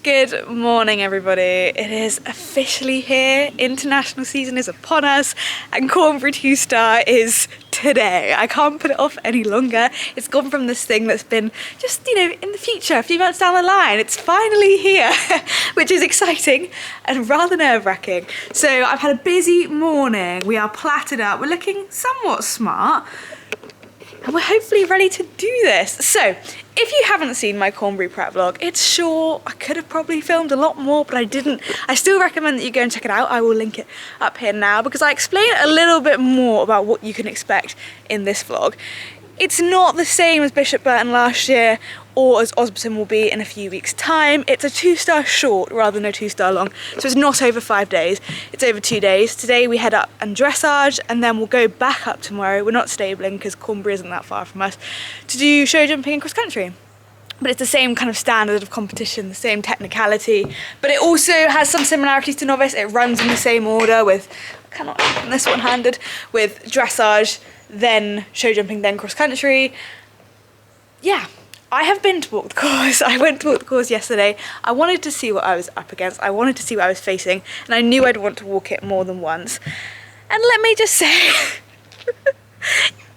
Good morning, everybody. It is officially here. International season is upon us, and Cornbury 2-star is today. I can't put it off any longer. It's gone from this thing that's been just, in the future, a few months down the line. It's finally here, which is exciting and rather nerve-wracking. So I've had a busy morning. We are platted up. We're looking somewhat smart, and we're hopefully ready to do this. So, if you haven't seen my Cornbury prep vlog, it's short. I could have probably filmed a lot more, but I didn't. I still recommend that you go and check it out. I will link it up here now because I explain a little bit more about what you can expect in this vlog. It's not the same as Bishop Burton last year or as Osberton will be in a few weeks' time. It's a 2-star short rather than a 2-star long. So it's not over 5 days, it's over 2 days. Today we head up and dressage, and then we'll go back up tomorrow. We're not stabling because Cornbury isn't that far from us, to do show jumping and cross country. But it's the same kind of standard of competition, the same technicality, but it also has some similarities to novice. It runs in the same order with, I cannot open this one-handed, with dressage, then show jumping, then cross country. Yeah. I have been to walk the course. I went to walk the course yesterday. I wanted to see what I was up against. I wanted to see what I was facing, and I knew I'd want to walk it more than once. And let me just say,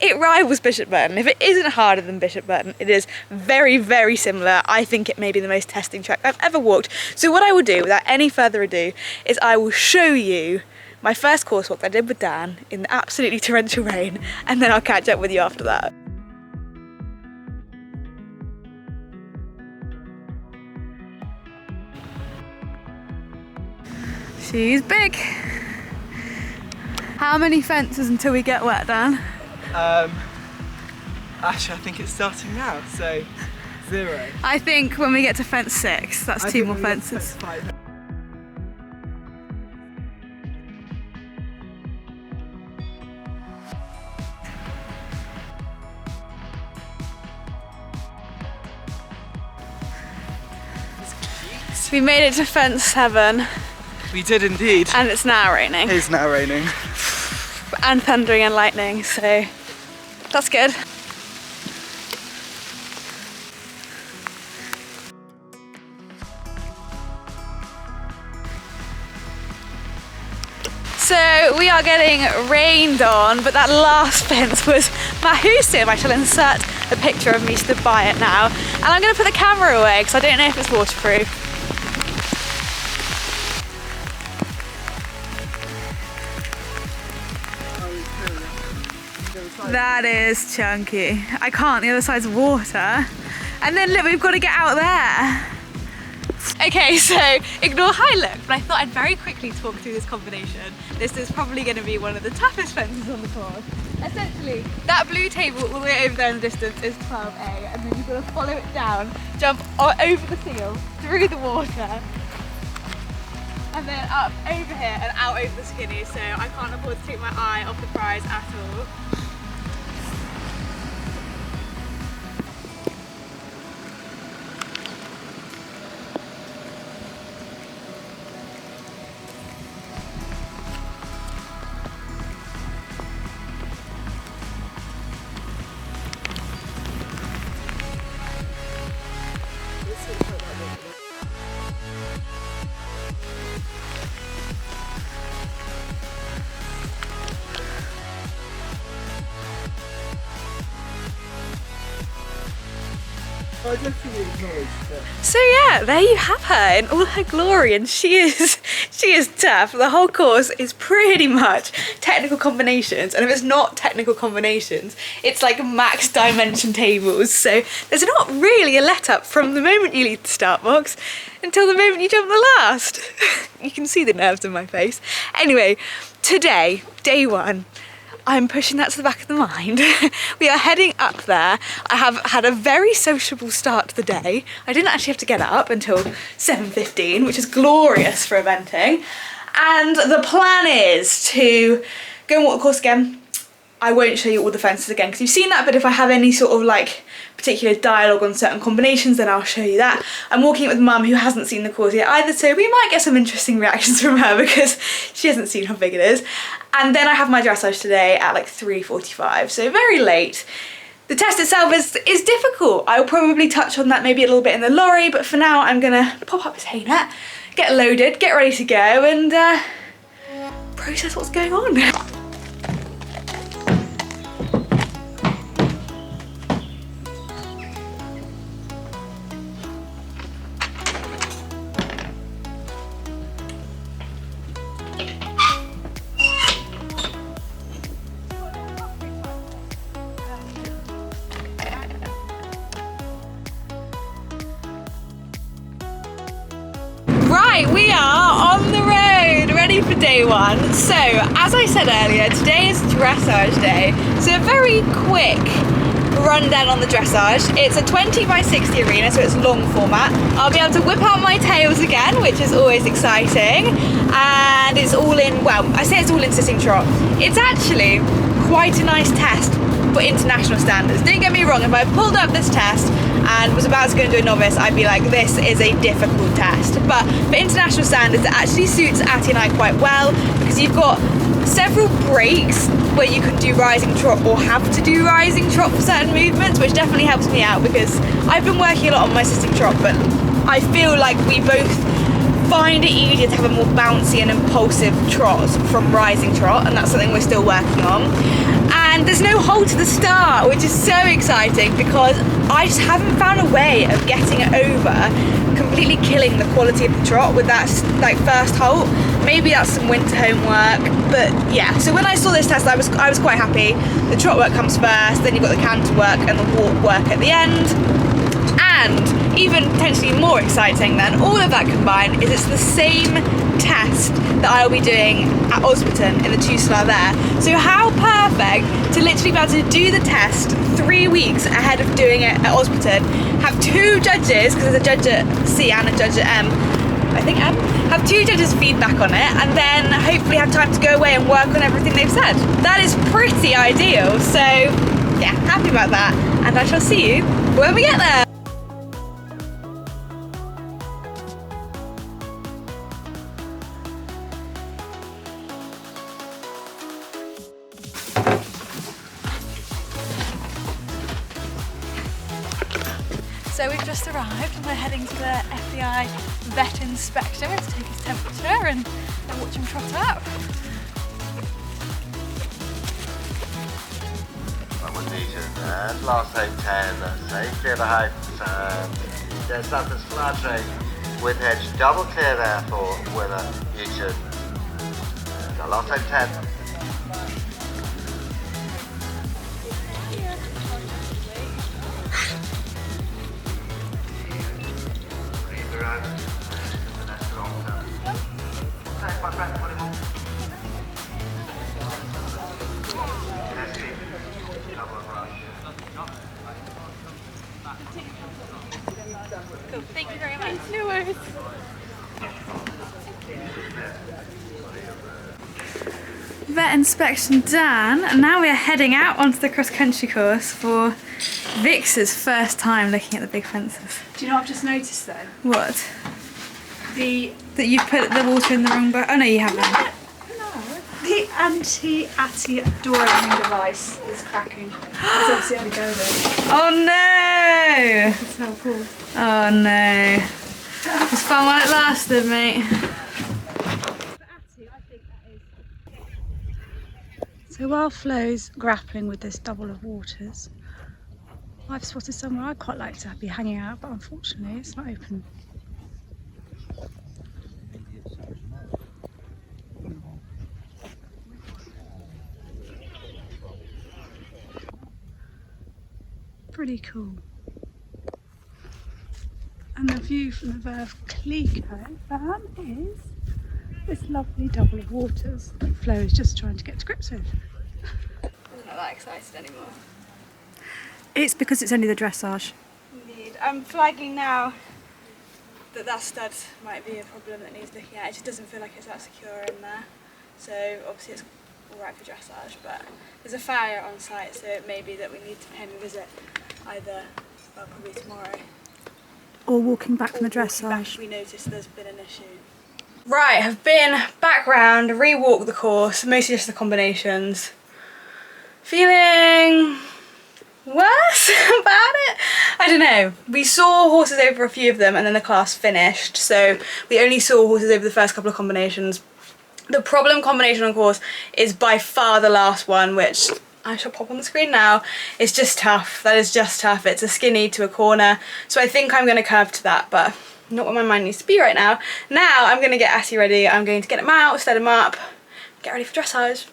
it rivals Bishop Burton. If it isn't harder than Bishop Burton, it is very, very similar. I think it may be the most testing track I've ever walked. So what I will do, without any further ado, is I will show you my first course walk I did with Dan in the absolutely torrential rain, and then I'll catch up with you after that. She's big. How many fences until we get wet, Dan? Actually, I think it's starting now, so 0. I think when we get to fence 6, that's 2 more fences. We made it to fence 7. We did indeed. And it's now raining. It is now raining. And thundering and lightning, so that's good. So we are getting rained on, but that last fence was massive. I shall insert a picture of me stood by it now. And I'm going to put the camera away because I don't know if it's waterproof. That is chunky. I can't, the other side's water. And then look, we've got to get out there. Okay, so ignore high look, but I thought I'd very quickly talk through this combination. This is probably going to be one of the toughest fences on the course. Essentially, that blue table all the way over there in the distance is 12A, and then you've got to follow it down, jump over the seal, through the water, and then up over here and out over the skinny, so I can't afford to take my eye off the prize at all. So yeah, there you have her in all her glory, and she is tough. The whole course is pretty much technical combinations, and if it's not technical combinations, it's like max dimension tables. So there's not really a let up from the moment you leave the start box until the moment you jump the last. You can see the nerves in my face. Anyway, today, day 1, I'm pushing that to the back of the mind. We are heading up there. I have had a very sociable start to the day. I didn't actually have to get up until 7:15, which is glorious for eventing. And the plan is to go and walk the course again. I won't show you all the fences again because you've seen that, but if I have any sort of like particular dialogue on certain combinations, then I'll show you that. I'm walking it with Mum, who hasn't seen the course yet either, so we might get some interesting reactions from her because she hasn't seen how big it is. And then I have my dressage today at like 3:45, so very late. The test itself is difficult. I'll probably touch on that maybe a little bit in the lorry, but for now I'm gonna pop up this hay net, get loaded, get ready to go, and process what's going on. Right, we are on the road, ready for day one. So, as I said earlier, today is dressage day. So a very quick rundown on the dressage. It's a 20 by 60 arena, so it's long format. I'll be able to whip out my tails again, which is always exciting. And it's all in, well, I say it's all in sitting trot. It's actually quite a nice test for international standards. Don't get me wrong, if I pulled up this test and was about to go into a novice, I'd be like, this is a difficult test. But for international standards, it actually suits Atty and I quite well, because you've got several breaks where you can do rising trot or have to do rising trot for certain movements, which definitely helps me out, because I've been working a lot on my sitting trot, but I feel like we both find it easier to have a more bouncy and impulsive trot from rising trot, and that's something we're still working on. And there's no hold to the start, which is so exciting, because I just haven't found a way of getting it over completely killing the quality of the trot with that like first halt. Maybe that's some winter homework, but yeah. So when I saw this test, I was quite happy. The trot work comes first, then you've got the canter work and the walk work at the end. And even potentially more exciting than all of that combined is it's the same test that I'll be doing at Osberton in the Tusla there. So how perfect to literally be able to do the test 3 weeks ahead of doing it at Osberton, have two judges, because there's a judge at C and a judge at M, I think M, have two judges feedback on it, and then hopefully have time to go away and work on everything they've said. That is pretty ideal, so yeah, happy about that, and I shall see you when we get there. So we've just arrived and we're heading to the FBI vet inspector to take his temperature and watch him trot up. And last time 10, safe clear the heights, and there's something splashing with edge double clear there for winner Eugene. And last time 10. Cool, thank you very much. No worries. Vet inspection done, and now we're heading out onto the cross-country course for Vix's first time looking at the big fences. Do you know what I've just noticed though? What? That you put the water in the wrong boat? Oh no, you haven't. No. The anti-Atty door opening device is cracking. It's obviously only going there. Oh no! It's now pulled. Oh no. It's fun while it lasted, mate. So while Flo's grappling with this double of waters, I've spotted somewhere I'd quite like to be hanging out, but unfortunately it's not open. Pretty cool. And the view from the Verve Clico is this lovely double of waters that Flo is just trying to get to grips with. I'm not that excited anymore. It's because it's only the dressage. Indeed. I'm flagging now that stud might be a problem that needs looking at. It just doesn't feel like it's that secure in there. So obviously it's alright for dressage, but there's a farrier on site, so it may be that we need to pay him a visit either, well, probably tomorrow. Or walking back from the dressage. If we notice there's been an issue. Right, I've been back round, re-walked the course, mostly just the combinations. Feeling worse about it. I don't know. We saw horses over a few of them and then the class finished, so we only saw horses over the first couple of combinations. The problem combination on course is by far the last one, which I shall pop on the screen now. It's just tough. That is just tough. It's a skinny to a corner, so I think I'm going to curve to that, but not where my mind needs to be right now. Now I'm going to get Assie ready. I'm going to get him out, set him up, get ready for dressage.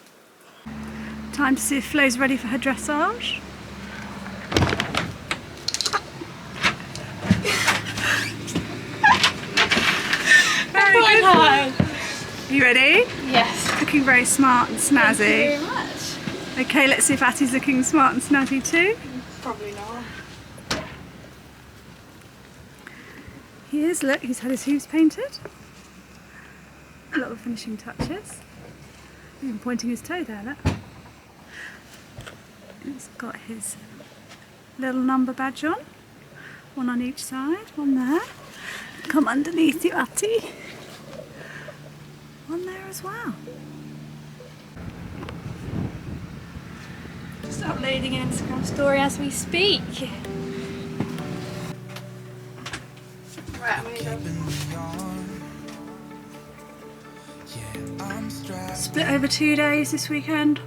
Time to see if Flo's ready for her dressage. Very good. Are you ready? Yes. Looking very smart and snazzy. Thank you very much. Okay, let's see if Attie's looking smart and snazzy too. Probably not. He is, look, he's had his hooves painted. A lot of finishing touches. Even pointing his toe there, look. He's got his little number badge on. One on each side, one there. Come underneath you, Attie. One there as well. Just uploading an Instagram story as we speak. Right, I'm gonna go. Split over 2 days this weekend.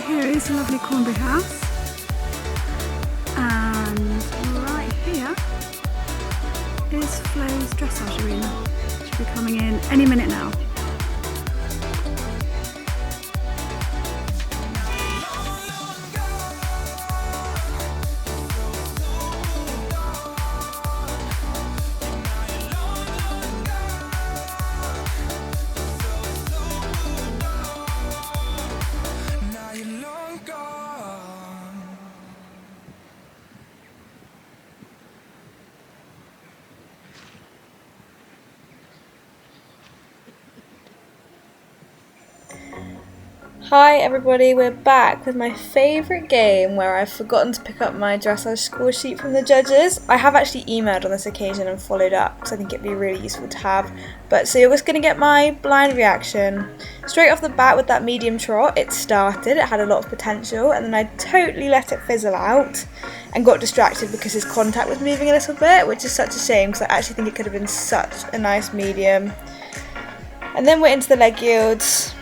Here is the lovely Cornbury house, and right here is Flo's dressage arena. Should be coming in any minute now. Hi everybody, we're back with my favourite game where I've forgotten to pick up my dressage score sheet from the judges. I have actually emailed on this occasion and followed up because I think it'd be really useful to have. But so you're just going to get my blind reaction. Straight off the bat with that medium trot, it started, it had a lot of potential, and then I totally let it fizzle out and got distracted because his contact was moving a little bit, which is such a shame because I actually think it could have been such a nice medium. And then we're into the leg yields.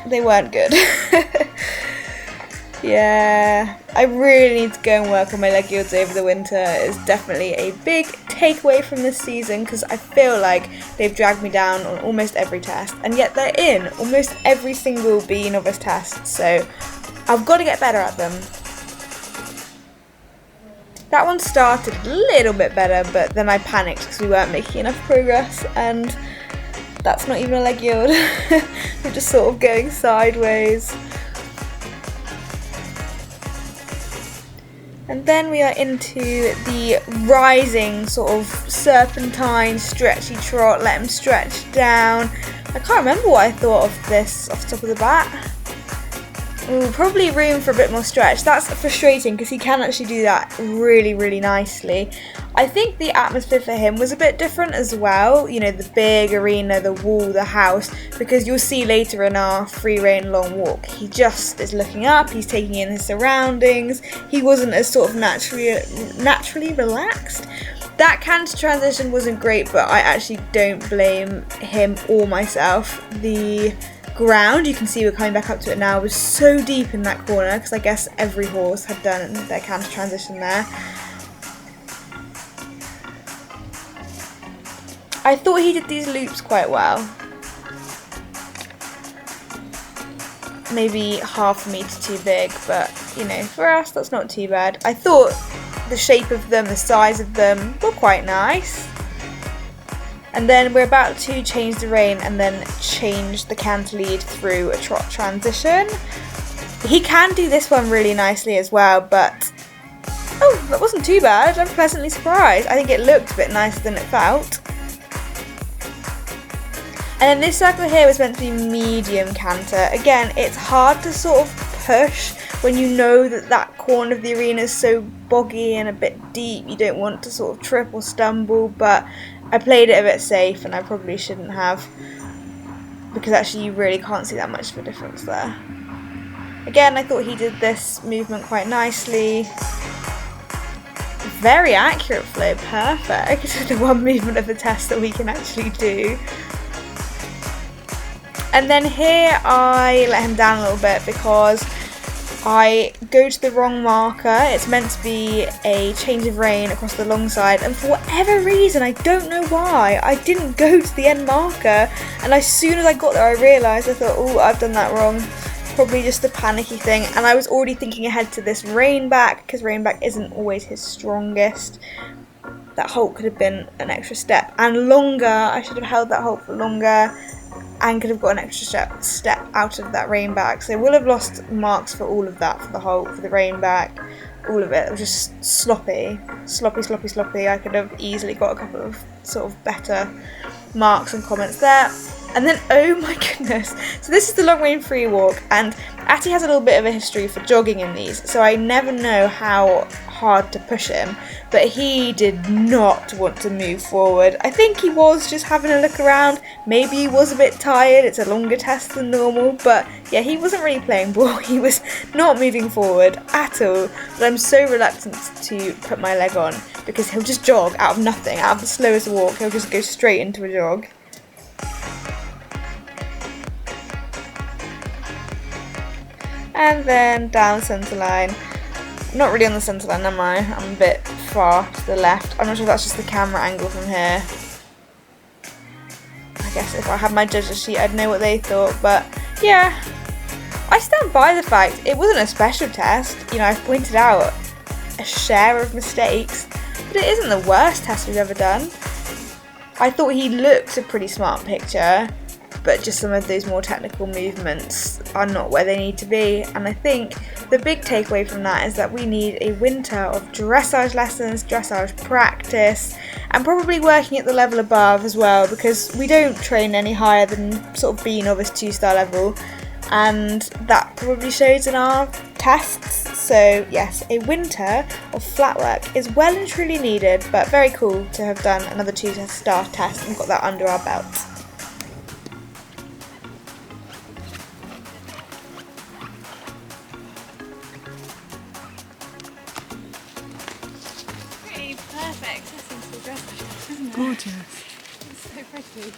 They weren't good. Yeah, I really need to go and work on my leg yields over the winter. It's definitely a big takeaway from this season because I feel like they've dragged me down on almost every test, and yet they're in almost every single B novice test, so I've got to get better at them. That one started a little bit better, but then I panicked because we weren't making enough progress, and that's not even a leg yield. We're just sort of going sideways. And then we are into the rising sort of serpentine, stretchy trot, let him stretch down. I can't remember what I thought of this off the top of the bat. Ooh, probably room for a bit more stretch. That's frustrating because he can actually do that really, really nicely. I think the atmosphere for him was a bit different as well. You know, the big arena, the wall, the house, because you'll see later in our free rein long walk, he just is looking up, he's taking in his surroundings. He wasn't as sort of naturally relaxed. That canter transition wasn't great, but I actually don't blame him or myself. The ground, you can see we're coming back up to it now, was so deep in that corner because I guess every horse had done their canter transition there. I thought he did these loops quite well. Maybe half a metre too big, but you know, for us that's not too bad. I thought the shape of them, the size of them were quite nice. And then we're about to change the rein and then change the canter lead through a trot transition. He can do this one really nicely as well, but oh, that wasn't too bad. I'm pleasantly surprised. I think it looked a bit nicer than it felt. And then this circle here was meant to be medium canter. Again, it's hard to sort of push when you know that that corner of the arena is so boggy and a bit deep. You don't want to sort of trip or stumble, but I played it a bit safe and I probably shouldn't have, because actually you really can't see that much of a difference there. Again, I thought he did this movement quite nicely. Very accurate flow, perfect. The one movement of the test that we can actually do. And then here I let him down a little bit because I go to the wrong marker. It's meant to be a change of rein across the long side, and for whatever reason, I don't know why, I didn't go to the end marker, and as soon as I got there I realised, I thought, oh, I've done that wrong. Probably just a panicky thing, and I was already thinking ahead to this rein back, because rein back isn't always his strongest. That halt could have been an extra step and longer. I should have held that halt for longer and could have got an extra step out of that rein back. So we'll have lost marks for all of that, for the halt, for the rein back, all of it. It was just sloppy. I could have easily got a couple of sort of better marks and comments there. And then, oh my goodness, so this is the long rein free walk, and Atty has a little bit of a history for jogging in these, so I never know how hard to push him, but he did not want to move forward. I think he was just having a look around, maybe he was a bit tired, it's a longer test than normal, but yeah, he wasn't really playing ball, he was not moving forward at all, but I'm so reluctant to put my leg on, because he'll just jog out of nothing, out of the slowest walk, he'll just go straight into a jog. And then down centre line. I'm not really on the centre line, am I? I'm a bit far to the left. I'm not sure if that's just the camera angle from here. I guess if I had my judge's sheet I'd know what they thought, but yeah. I stand by the fact it wasn't a special test. You know, I've pointed out a share of mistakes, but it isn't the worst test we've ever done. I thought he looked a pretty smart picture, but just some of those more technical movements are not where they need to be, and I think the big takeaway from that is that we need a winter of dressage lessons, dressage practice, and probably working at the level above as well, because we don't train any higher than sort of B novice 2-star level, and that probably shows in our tests. So yes, a winter of flat work is well and truly needed, but very cool to have done another 2-star test and got that under our belt. Pretty perfect setting for a dressage test, isn't it? Gorgeous. It's so pretty.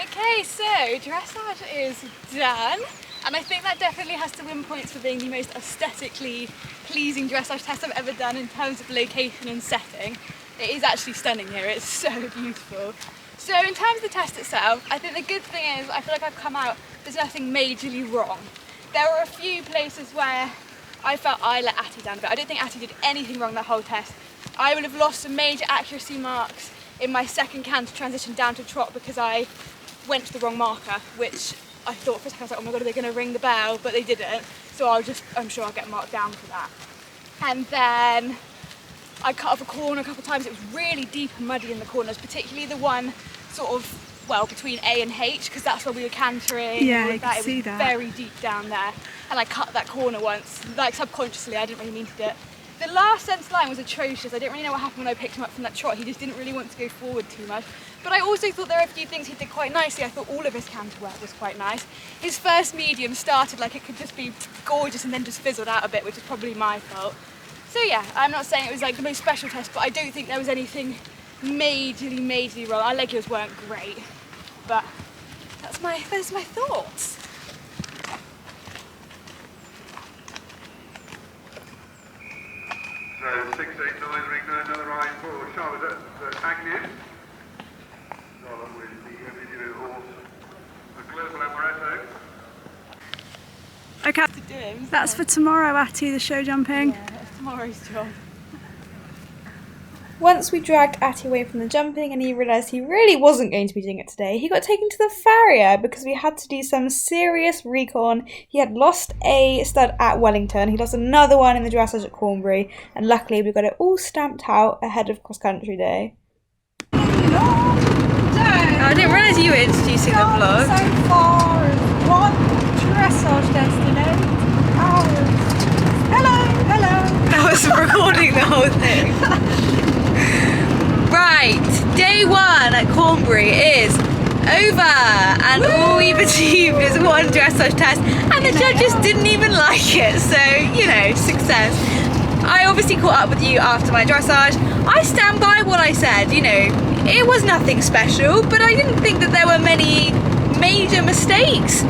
Okay, so dressage is done, and I think that definitely has to win points for being the most aesthetically pleasing dressage test I've ever done in terms of location and setting. It is actually stunning here, it's so beautiful. So in terms of the test itself, I think the good thing is I feel like I've come out, there's nothing majorly wrong. There were a few places where I felt I let Atty down a bit. I don't think Atty did anything wrong that whole test. I would have lost some major accuracy marks in my second canter transition down to trot because I went to the wrong marker, which I thought for a second, I was like, oh my god, are they going to ring the bell? But they didn't, so I'm sure I'll get marked down for that. And then I cut off a corner a couple of times. It was really deep and muddy in the corners, particularly the one sort of, well, between A and H, because that's where we were cantering. Yeah, you can see It was that. very deep down there, and I cut that corner once, like subconsciously. I didn't really mean to do it. The last centre line was atrocious. I didn't really know what happened when I picked him up from that trot. He just didn't really want to go forward too much. But I also thought there were a few things he did quite nicely. I thought all of his canter work was quite nice. His first medium started like it could just be gorgeous and then just fizzled out a bit, which is probably my fault. So yeah, I'm not saying it was like the most special test, but I don't think there was anything majorly wrong. Our legios weren't great, but those are my thoughts. So 689 ring another right for Charlotte Agnew. Charlotte with the individual horse, the Global Amaretto. Okay, To do him, that's for tomorrow, Atty, the show jumping. yeah, that's tomorrow's job. Once we dragged Atty away from the jumping and he realised he really wasn't going to be doing it today, he got taken to the farrier because we had to do some serious recon. He had lost a stud at Wellington, he lost another one in the dressage at Cornbury, and luckily we got it all stamped out ahead of cross country day. I didn't realise you were introducing the vlog. So far as one dressage test in 8 hours. Hello. I was recording the whole thing. Right, day one at Cornbury is over, and all we've achieved is one dressage test, and the judges didn't even like it, so, you know, success. I obviously caught up with you after my dressage. I stand by what I said, you know, it was nothing special, but I didn't think that there were many major mistakes.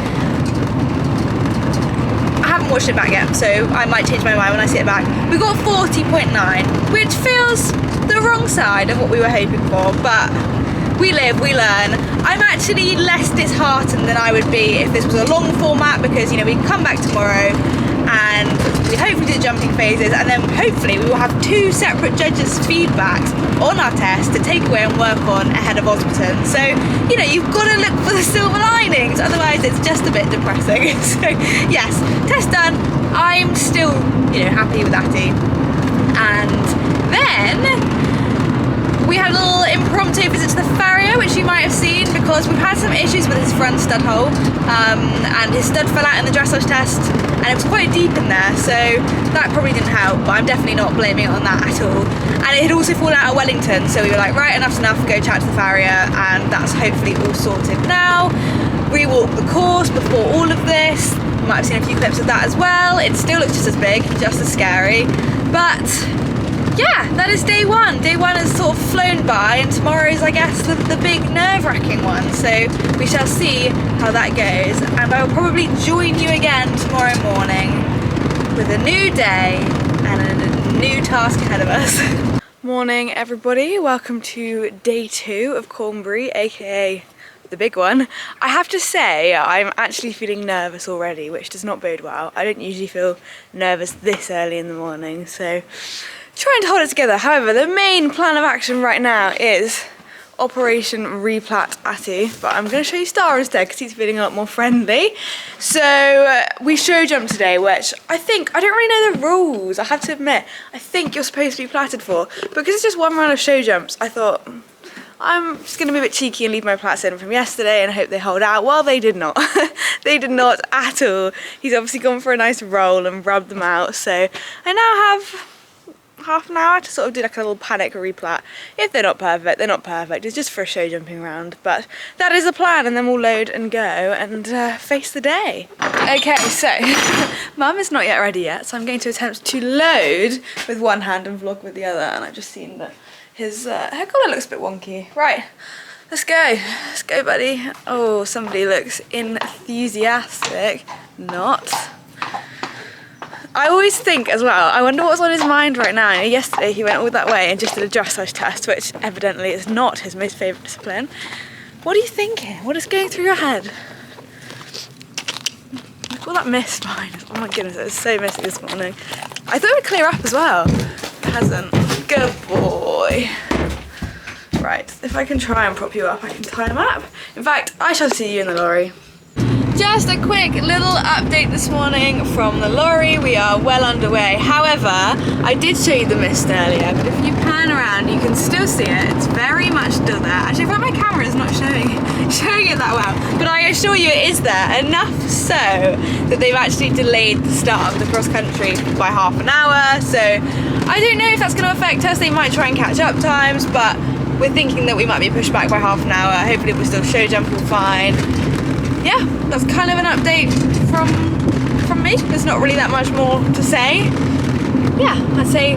I haven't watched it back yet, so I might change my mind when I see it back. We got 40.9, which feels the wrong side of what we were hoping for, but we live, we learn. I'm actually less disheartened than I would be if this was a long format, because, you know, we can come back tomorrow and we hopefully do the jumping phases, and then hopefully we will have 2 separate judges' feedbacks on our test to take away and work on ahead of Osberton. So, you know, you've got to look for the silver linings, otherwise it's just a bit depressing. So yes, test done. I'm still, you know, happy with Atty. And then we had a little impromptu visit to the farrier, which you might have seen, because we've had some issues with his front stud hole, and his stud fell out in the dressage test, and it was quite deep in there, so that probably didn't help, but I'm definitely not blaming it on that at all. And it had also fallen out at Wellington, so we were like, right, enough's enough, go chat to the farrier, and that's hopefully all sorted now. Rewalked the course before all of this. You might have seen a few clips of that as well. It still looks just as big, just as scary, but yeah, that is day one. Day one has sort of flown by, and tomorrow is, I guess, the big nerve-wracking one. So we shall see how that goes, and I will probably join you again tomorrow morning with a new day and a new task ahead of us. Morning, everybody. Welcome to day 2 of Cornbury, aka the big one. I have to say, I'm actually feeling nervous already, which does not bode well. I don't usually feel nervous this early in the morning, so trying to hold it together. However, the main plan of action right now is Operation Replat Atty, but I'm going to show you Star instead because he's feeling a lot more friendly. So we show jump today, which I don't really know the rules, I have to admit. I think you're supposed to be platted for, but because it's just one round of show jumps, I thought I'm just going to be a bit cheeky and leave my plats in from yesterday and hope they hold out. Well, they did not. They did not at all. He's obviously gone for a nice roll and rubbed them out. So I now have half an hour to sort of do like a little panic replat. If they're not perfect, they're not perfect. It's just for a show jumping round. But that is the plan, and then we'll load and go and face the day. Okay, so Mum is not yet ready yet, so I'm going to attempt to load with one hand and vlog with the other. And I've just seen that his hair colour looks a bit wonky. Right, let's go. Let's go, buddy. Oh, somebody looks enthusiastic. Not. I always think as well, I wonder what's on his mind right now. Yesterday he went all that way and just did a dressage test, which evidently is not his most favourite discipline. What are you thinking? What is going through your head? Look at all that mist behind us. Oh my goodness, it was so misty this morning. I thought it would clear up as well. It hasn't. Good boy. Right, if I can try and prop you up, I can tie him up. In fact, I shall see you in the lorry. Just a quick little update this morning from the lorry. We are well underway. However, I did show you the mist earlier, but if you pan around, you can still see it. It's very much still there. Actually, I find my camera is not showing it that well, but I assure you it is there. Enough so that they've actually delayed the start of the cross country by half an hour. So I don't know if that's going to affect us. They might try and catch up times, but we're thinking that we might be pushed back by half an hour. Hopefully we'll still show jump all fine. Yeah, that's kind of an update from me. There's not really that much more to say. Yeah, I'd say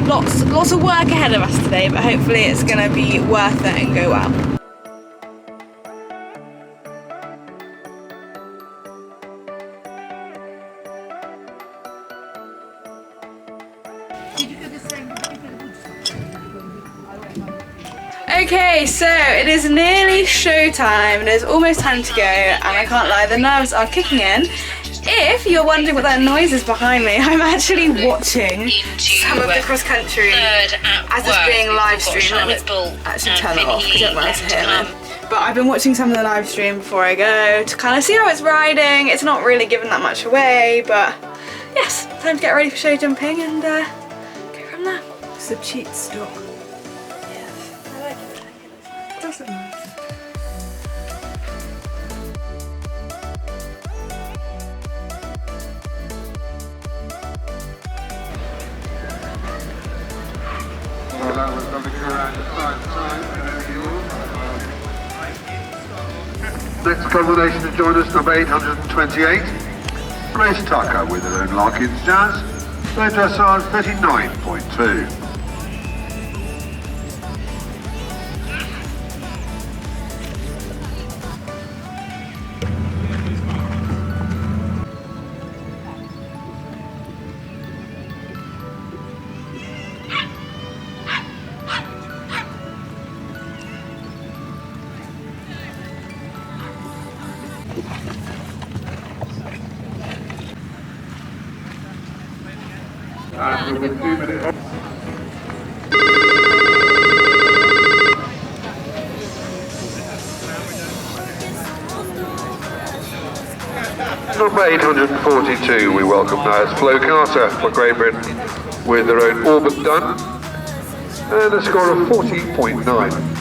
lots of work ahead of us today, but hopefully it's going to be worth it and go well. Okay, so it is nearly showtime. It is almost time to go, and I can't lie, the nerves are kicking in. If you're wondering what that noise is behind me, I'm actually watching some of the cross country as it's being live streamed. Let me actually turn it off because you don't want to hear me. But I've been watching some of the live stream before I go to kind of see how it's riding. It's not really giving that much away, but yes, time to get ready for show jumping and go from there. It's a cheat store. Doesn't matter. Well, that was something around the side time. Next combination to join us, number 828. Grace Tucker with her own Larkins Jazz. Their dressage 39.2. And with 2 minutes. Number 842, we welcome now as Flo Carter for Great Britain with their own orbit done and a score of 40.9.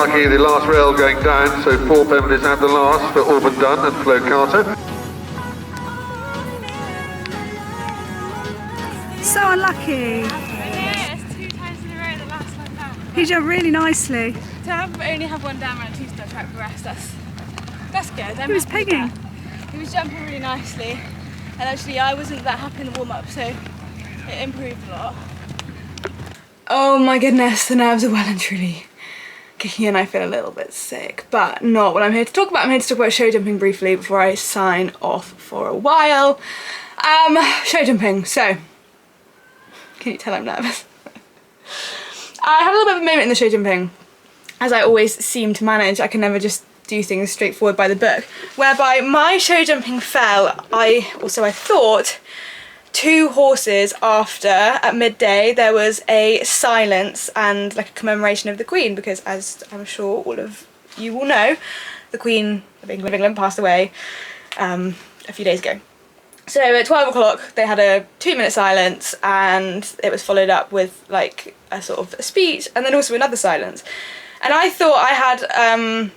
unlucky, the last rail going down, so 4 penalties at the last for Auburn Dunn and Flo Carter. So unlucky. It's 2 times in a row, the last one down. He jumped really nicely. To only have one down and a 2-star track for us, that's good. He was pegging. He was jumping really nicely, and actually I wasn't that happy in the warm-up, so it improved a lot. Oh my goodness, the nerves are well and truly kicking in. I feel a little bit sick, but not what I'm here to talk about. I'm here to talk about show jumping briefly before I sign off for a while. Show jumping, so, can you tell I'm nervous? I had a little bit of a moment in the show jumping, as I always seem to manage. I can never just do things straightforward by the book, whereby my show jumping fell, I thought, 2 horses after, at midday, there was a silence and like a commemoration of the Queen, because as I'm sure all of you will know, the Queen of England passed away a few days ago. So at 12 o'clock they had a 2-minute silence, and it was followed up with like a sort of a speech and then also another silence. And I thought I had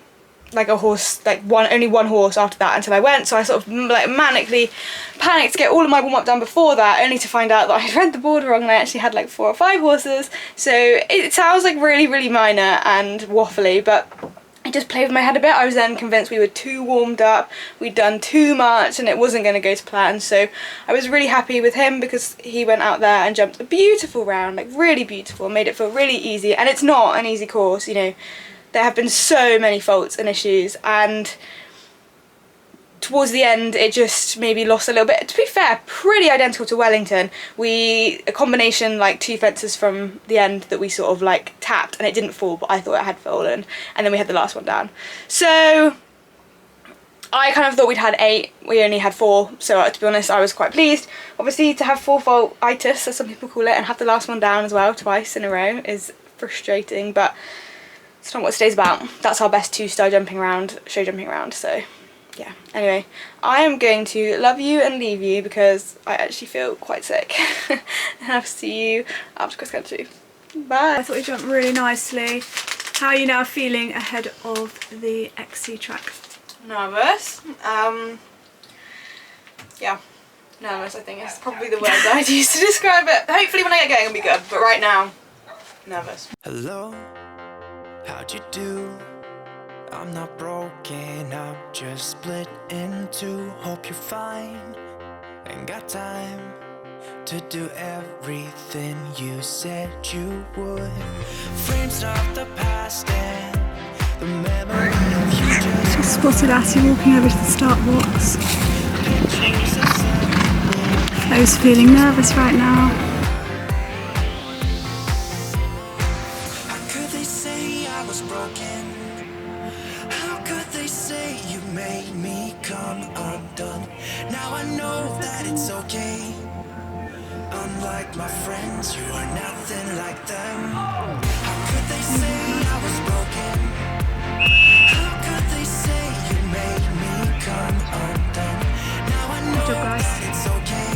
like a horse, like only one horse after that until I went, so I sort of like manically panicked to get all of my warm-up done before that, only to find out that I had read the board wrong and I actually had like 4 or 5 horses. So it sounds like really minor and waffly, but it just played with my head a bit. I was then convinced we were too warmed up, we'd done too much and it wasn't going to go to plan. So I was really happy with him because he went out there and jumped a beautiful round, like really beautiful, made it feel really easy. And it's not an easy course, you know. There have been so many faults and issues, and towards the end it just maybe lost a little bit. To be fair, pretty identical to Wellington. A combination like 2 fences from the end that we sort of like tapped and it didn't fall, but I thought it had fallen, and then we had the last one down. So I kind of thought we'd had 8, we only had 4, so to be honest I was quite pleased. Obviously to have 4-faultitis, as some people call it, and have the last one down as well twice in a row is frustrating, but it's not what today's about. That's our best 2-star jumping round, show jumping round, so yeah. Anyway, I am going to love you and leave you because I actually feel quite sick. And I'll see you after cross country. Bye. I thought you jumped really nicely. How are you now feeling ahead of the XC track? Nervous. Yeah, nervous I think is probably the word I'd use to describe it. Hopefully when I get going it'll be good, but right now, nervous. Hello, how'd you do? I'm not broken, I'm just split in two. Hope you're fine, ain't got time to do everything you said you would. Frames of the past and the memory of you Just spotted Atty walking over to the start box. Flo's feeling nervous right now. How could they say I was broken? How could they say you made me come undone? Now I know that it's okay. Unlike my friends, you are nothing like them. How could they say I was broken? How could they say you made me come undone? Now I know that it's okay.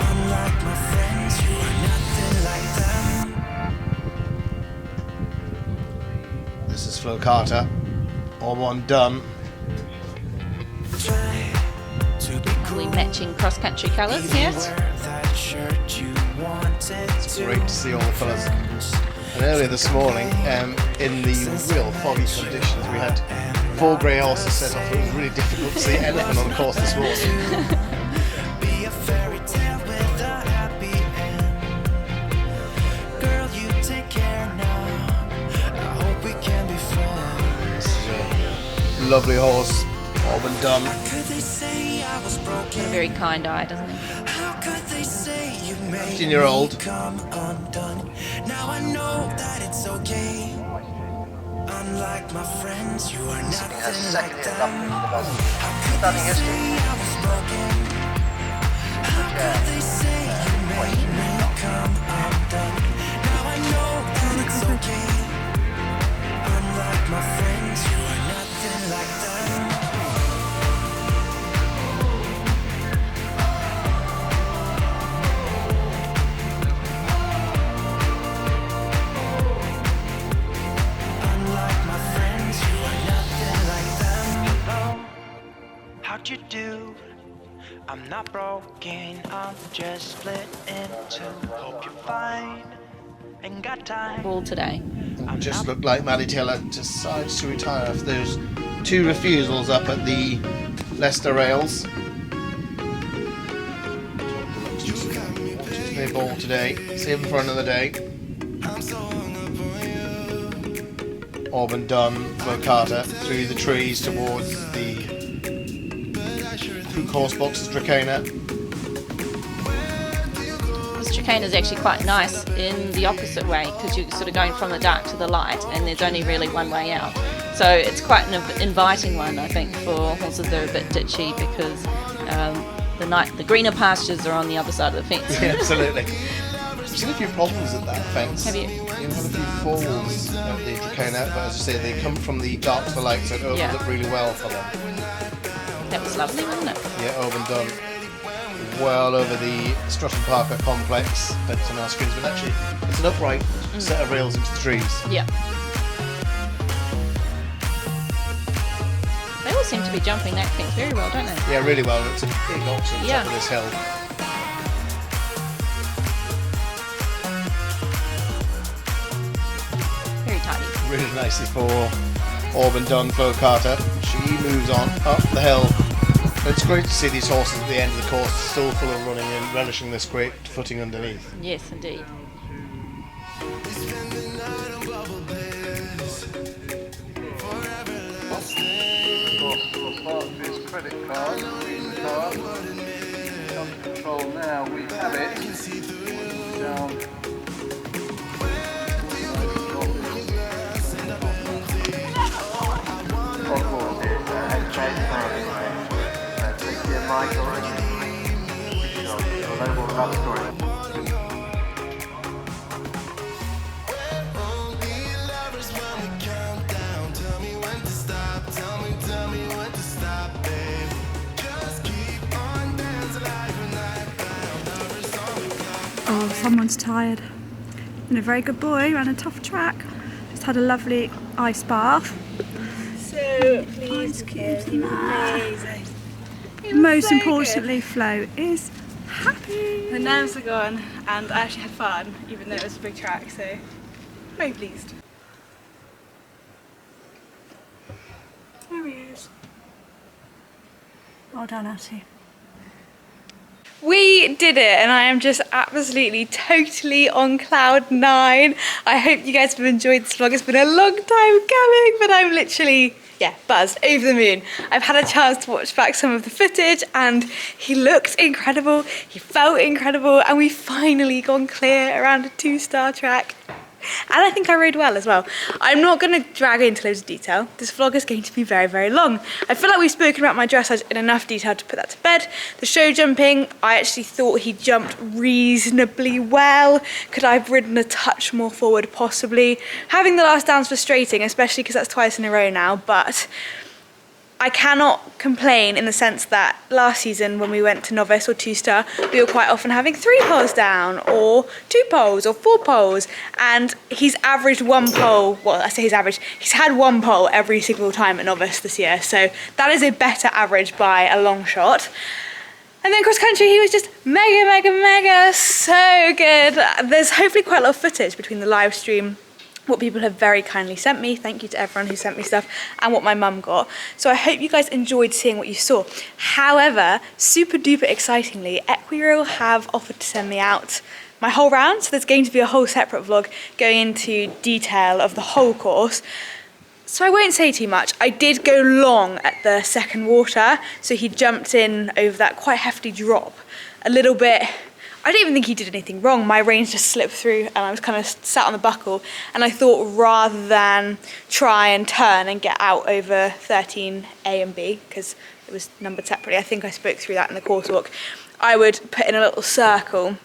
Unlike my friends, you are nothing like them. This is Flo Carter. All one done. We matching cross-country colours, yes. It's great to see all the fellas. And earlier this morning, in the real foggy conditions, we had 4 grey horses set off. It was really difficult to see anything on the course this morning. Be a fairy tale with a happy end. Girl, you take care now. I hope we can be friends. This is a lovely horse, all been done. Could they say I was broken? A very kind eye, doesn't he? How could they say you made 15-year-old. me come undone? Now I know that it's okay. Unlike my friends, you are nothing like them. How could they say I was broken? How could they say you made me come undone? Now I know that it's okay. Unlike my friends, you are nothing like them. would you do? I'm not broken, I'm just split in two. Hope you're fine, ain't got time. All today. It just looked like Maddie Taylor decides to retire after those 2 refusals up at the Leicester rails. Watches their ball today. It's in for another day. Auburn done, Flo Carter through the trees towards the course boxes, Dracana. This Dracana is actually quite nice in the opposite way because you're sort of going from the dark to the light and there's only really one way out. So it's quite an inviting one, I think, for horses that are a bit ditchy because the greener pastures are on the other side of the fence. Yeah, absolutely. I've seen a few problems at that fence. Have you? You've had a few falls at the Dracana, but as I say, they come from the dark to the light, so it opens up really well for them. That was lovely, wasn't it? Yeah, Auburn done well over the Strutton Parker complex at some our screens, but actually it's an upright set of rails into the trees. Yeah. They all seem to be jumping that fence very well, don't they? Yeah, really well. It's a big ox on top of this hill. Very tidy. Really nicely for Auburn done, Flo Carter. She moves on up the hill. It's great to see these horses at the end of the course still full of running and relishing this great footing underneath. Yes, indeed. We'll start this credit card, Visa card. Under control now, we have it. Down. Oh, someone's tired. Been a very good boy, ran a tough track. Just had a lovely ice bath. So pleased, kid. He was amazing. He was Most so importantly, Flo is happy. good. The nerves are gone, and I actually had fun, even though it was a big track. So very pleased. There he is. Well done, Atty. We did it, and I am just absolutely totally on cloud 9. I hope you guys have enjoyed this vlog. It's been a long time coming, but I'm literally, buzzed, over the moon. I've had a chance to watch back some of the footage, and he looked incredible, he felt incredible, and we finally gone clear around a 2-star track. And I think I rode well as well. I'm not going to drag into loads of detail. This vlog is going to be very, very long. I feel like we've spoken about my dressage in enough detail to put that to bed. The show jumping, I actually thought he jumped reasonably well. Could I have ridden a touch more forward? Possibly. Having the last down's frustrating, especially because that's twice in a row now, but I cannot complain in the sense that last season when we went to novice or 2-star, we were quite often having 3 poles down or 2 poles or 4 poles, and he's averaged 1 pole, well I say he's averaged, he's had 1 pole every single time at novice this year, so that is a better average by a long shot. And then cross country, he was just mega, mega, mega, so good. There's hopefully quite a lot of footage between the live stream, what people have very kindly sent me, thank you to everyone who sent me stuff, and what my mum got. So I hope you guys enjoyed seeing what you saw. However, super duper excitingly, Equirail have offered to send me out my whole round, so there's going to be a whole separate vlog going into detail of the whole course. So I won't say too much. I did go long at the second water, so he jumped in over that quite hefty drop a little bit. I don't even think he did anything wrong. My reins just slipped through and I was kind of sat on the buckle, and I thought rather than try and turn and get out over 13A and B, because it was numbered separately, I think I spoke through that in the course walk, I would put in a little circle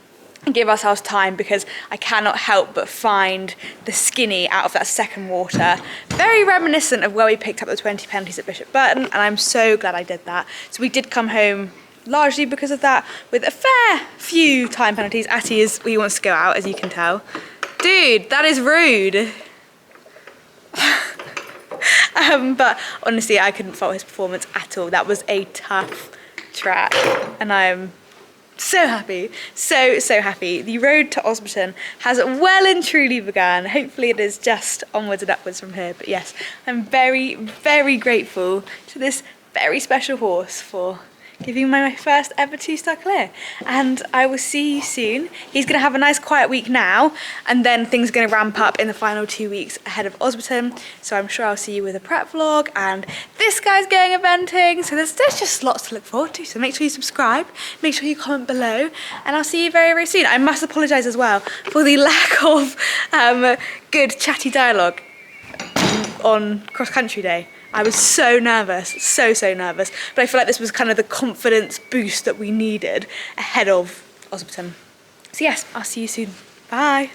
and give ourselves time, because I cannot help but find the skinny out of that second water very reminiscent of where we picked up the 20 penalties at Bishop Burton, and I'm so glad I did that. So we did come home largely because of that, with a fair few time penalties. Atty he wants to go out, as you can tell. Dude, that is rude. But honestly, I couldn't fault his performance at all. That was a tough track, and I am so happy, so happy. The road to Osberton has well and truly begun. Hopefully it is just onwards and upwards from here. But yes, I'm very grateful to this very special horse for giving my first ever 2-star clear. And I will see you soon. He's going to have a nice quiet week now, and then things are going to ramp up in the final 2 weeks ahead of Osberton. So I'm sure I'll see you with a prep vlog, and this guy's going eventing. So there's just lots to look forward to. So make sure you subscribe, make sure you comment below, and I'll see you very soon. I must apologise as well for the lack of good chatty dialogue on cross country day. I was so nervous, so nervous, but I feel like this was kind of the confidence boost that we needed ahead of Osberton. So yes, I'll see you soon. Bye.